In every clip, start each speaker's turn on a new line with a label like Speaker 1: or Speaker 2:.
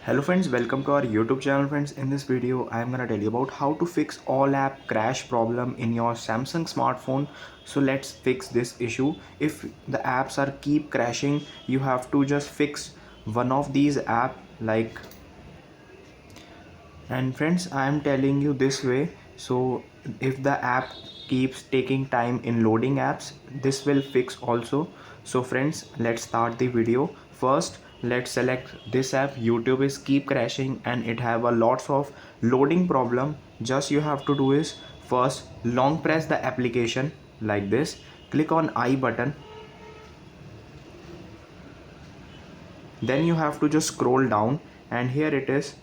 Speaker 1: Hello friends, welcome to our YouTube channel friends. In this video I am gonna tell you about how to fix all app crash problem in your Samsung smartphone. So let's fix this issue. If the apps are keep crashing, you have to just fix one of these app and friends, I am telling you this way. So if the app keeps taking time in loading apps, this will fix also. So friends, let's start the video. First, let's select this app. YouTube is keep crashing and it have a lots of loading problem. Just you have to do is first long press the application like this, click on I button, then you have to just scroll down and here it is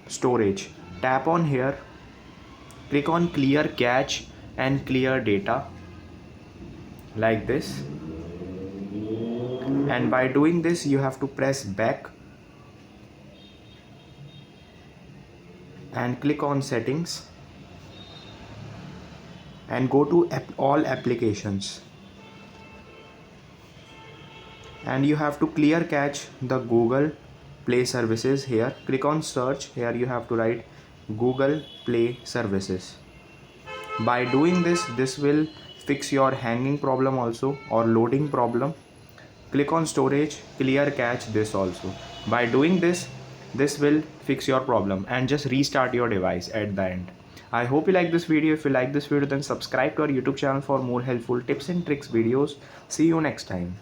Speaker 1: storage. Tap on here, click on clear cache and clear data like this, and by doing this you have to press back and click on settings and go to all applications, and you have to clear cache the Google Play services. Here click on search, here you have to write Google Play services. By doing this will fix your hanging problem also or loading problem. Click on storage, clear cache this also. By doing this will fix your problem and just restart your device at the end. I hope you like this video. If you like this video, then subscribe to our YouTube channel for more helpful tips and tricks videos. See you next time.